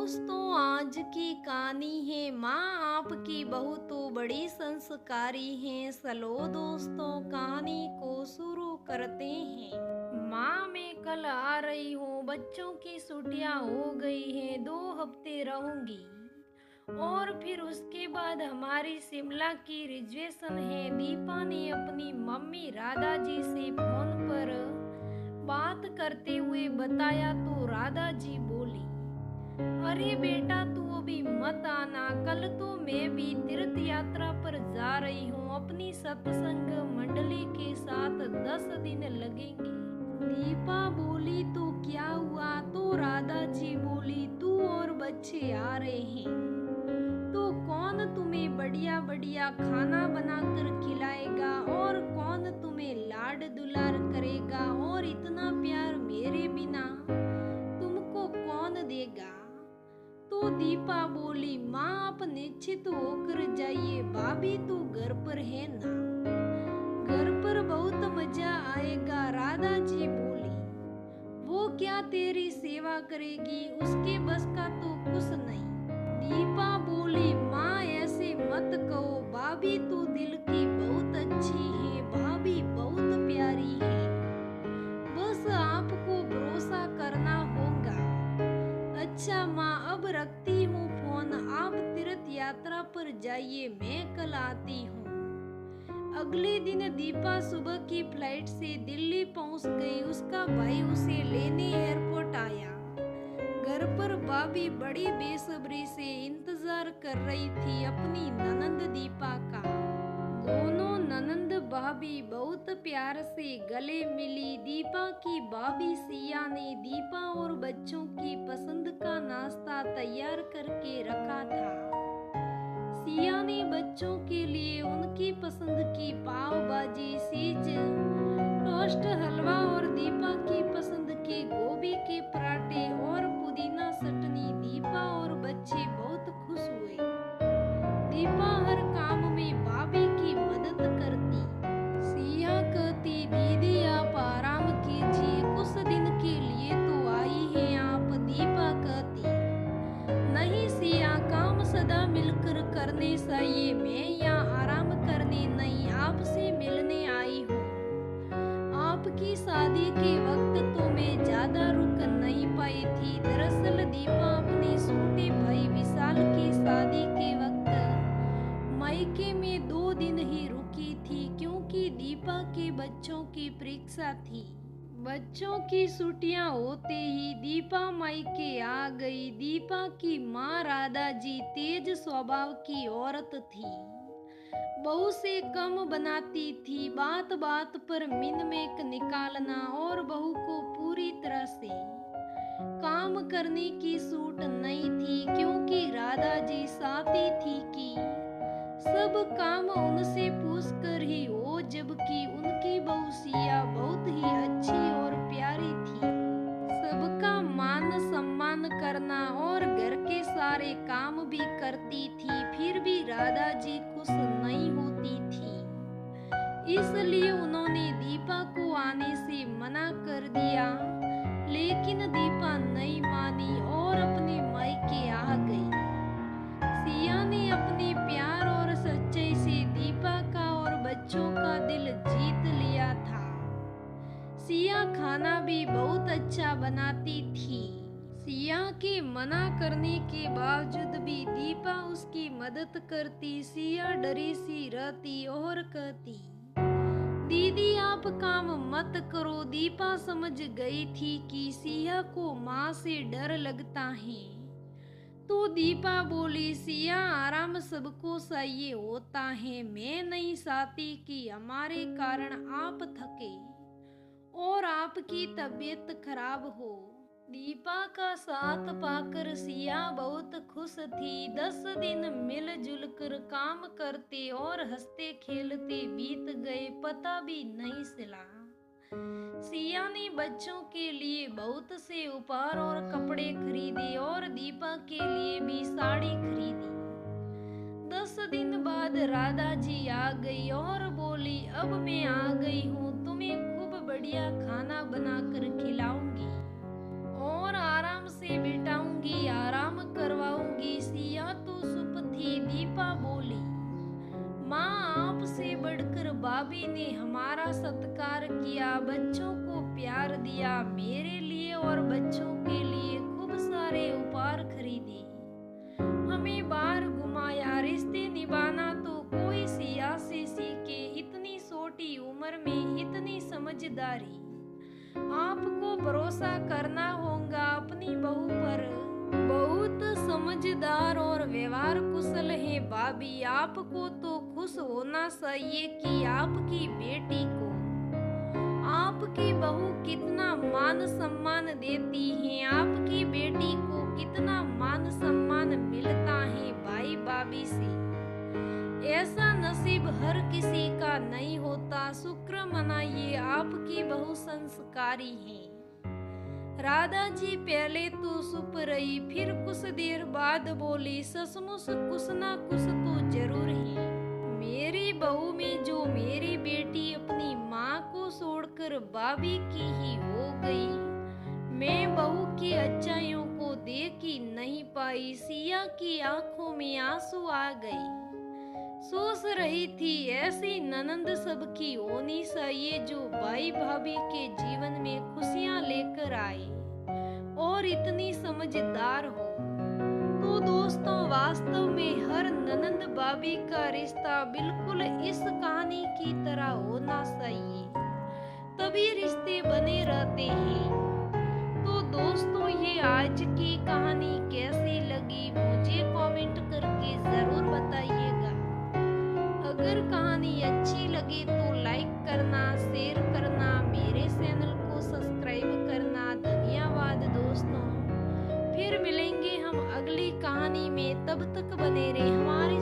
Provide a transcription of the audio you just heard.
दोस्तों, आज की कहानी है माँ आपकी बहू तो बड़ी संस्कारी है। चलो दोस्तों, कहानी को शुरू करते हैं। माँ, मैं कल आ रही हूँ। बच्चों की छुट्टियाँ हो गई हैं, 2 हफ्ते रहूंगी और फिर उसके बाद हमारी शिमला की रिजर्वेशन है। दीपा ने अपनी मम्मी राधा जी से फोन पर बात करते हुए बताया तो राधा जी बोली, अरे बेटा, तू अभी मत आना। कल तो मैं भी तीर्थ यात्रा पर जा रही हूँ। अपनी सत्संग मंडली के साथ 10 दिन लगेंगे। दीपा बोली, तो क्या हुआ? तो राधा जी बोली, तू और बच्चे आ रहे हैं तो कौन तुम्हें बढ़िया बढ़िया खाना बनाकर खिलाएगा और कौन तुम्हें लाड दुलार करेगा और इतना प्यार मेरे बिना तुमको कौन देगा? तो दीपा बोली, माँ आप निश्चित होकर जाइए। भाभी तो घर पर है ना, घर पर बहुत मजा आएगा। राधा जी बोली, वो क्या तेरी सेवा करेगी? उसके बस का तो कुछ नहीं। दीपा बोली, माँ ऐसे मत कहो। भाभी तो दिल की बहुत अच्छी है, भाभी बहुत प्यारी है। बस आपको भरोसा करना होगा। अच्छा माँ, अब रखती हूँ फोन। आप तीर्थ यात्रा पर जाइए, मैं कल आती हूँ। अगले दिन दीपा सुबह की फ्लाइट से दिल्ली पहुँच गई। उसका भाई उसे लेने एयरपोर्ट आया। घर पर भाभी बड़ी बेसब्री से इंतजार कर रही थी अपनी ननंद दीपा का। दोनों ननंद भाभी बहुत प्यार से गले मिली। दीपा की भाभी सिया ने दीपा और बच्चों की पसंद का नाश्ता तैयार करके रखा था। सिया ने बच्चों के लिए उनकी पसंद की पाव भाजी, चीज टोस्ट, हलवा और दीपा की पसंद के गोभी के पराठे और पुदीना चटनी। दीपा और बच्चे बहुत खुश हुए। दीपा हर काम में भाभी की मदद करती। सिया कहती, दीदी आप आराम कीजिए, कुछ दिन के लिए तो आई हैं आप। दीपा कहती, नहीं सिया, काम सदा मिलकर करने चाहिए। मैं यहाँ आराम करने नहीं, आपसे मिलने आई हूँ। आपकी शादी के वक्त तो मैं ज्यादा रुक नहीं पाई थी। दरअसल दीपा अपने छोटे भाई विशाल की शादी के वक्त मायके में 2 दिन ही रुकी थी, क्योंकि दीपा के बच्चों की परीक्षा थी। बच्चों की छुट्टियां होते ही दीपा मायके आ गई। दीपा की माँ राधा जी तेज स्वभाव की औरत थी। बहू से कम बनाती थी। बात बात पर मिनमेक निकालना और बहू को पूरी तरह से काम करने की छूट नहीं थी, क्योंकि राधा जी चाहती थी कि सब काम उनसे पूछकर ही हो। जबकि उनकी बहू सिया बहुत ही अच्छी और प्यारी थी। सबका मान सम्मान करना और घर के सारे काम भी करती थी। फिर भी राधा जी खुश नहीं होती थी, इसलिए उन्होंने दीपा को आने से मना कर दिया। लेकिन दीपा नहीं मानी और अपने मायके आ गई। सिया ने अपने प्यार और सच्चाई से दीपा का और बच्चों का दिल जीत लिया था। सिया खाना भी बहुत अच्छा बनाती थी। सिया के मना करने के बावजूद भी दीपा उसकी मदद करती। सिया डरी सी रहती और कहती, दीदी आप काम मत करो। दीपा समझ गई थी कि सिया को माँ से डर लगता है। तो दीपा बोली, सिया आराम सबको चाहिए होता है। मैं नहीं चाहती कि हमारे कारण आप थके और आपकी तबीयत खराब हो। दीपा का साथ पाकर सिया बहुत खुश थी। 10 दिन मिलजुल कर काम करते और हंसते खेलते बीत गए, पता भी नहीं चला। सिया ने बच्चों के लिए बहुत से उपहार और कपड़े खरीदे और दीपा के लिए भी साड़ी खरीदी। 10 दिन बाद राधा जी आ गई और बोली, अब मैं आ गई हूँ, तुम्हें खूब बढ़िया खाना बनाकर खिलाऊंगी और आराम से बिठाऊंगी। आराम कर भाभी ने हमारा सत्कार किया, बच्चों को प्यार दिया, मेरे लिए और बच्चों के लिए खूब सारे उपहार खरीदे, हमें बाहर घुमाया। रिश्ते निभाना तो कोई सिया से सीखे, इतनी छोटी उम्र में इतनी समझदारी। आपको भरोसा करना होगा अपनी बहू पर, बहुत समझदार और व्यवहार कुशल है भाभी। आपको तो खुश होना चाहिए कि आपकी बेटी को आपकी बहू कितना मान सम्मान देती है, आपकी बेटी को कितना मान सम्मान मिलता है भाई भाभी से। ऐसा नसीब हर किसी का नहीं होता। शुक्र मनाइए आपकी बहू संस्कारी है। राधा जी पहले तो चुप रही, फिर कुछ देर बाद बोली, सचमुच कुछ ना कुछ तो जरूर है मेरी बहू में, जो मेरी बेटी अपनी माँ को छोड़कर भाभी की ही हो गई। मैं बहू की अच्छाइयों को देख ही नहीं पाई, सिया की आंखों में आंसू आ गए। सोच रही थी ऐसी ननंद सबकी होनी चाहिए, जो भाई भाभी के जीवन में खुशियां लेकर आए और इतनी समझदार हो। तो दोस्तों, वास्तव में हर ननंद भाभी का रिश्ता बिल्कुल इस कहानी की तरह होना चाहिए, तभी रिश्ते बने रहते हैं। तो दोस्तों, ये आज की कहानी कैसी लगी मुझे कमेंट करके जरूर बताइएगा। अगर कहानी अच्छी लगे तो लाइक करना, शेयर करना, मेरे चैनल को सब्सक्राइब करना। धन्यवाद दोस्तों। फिर मिलेंगे हम अगली कहानी में, तब तक बने रहे हमारे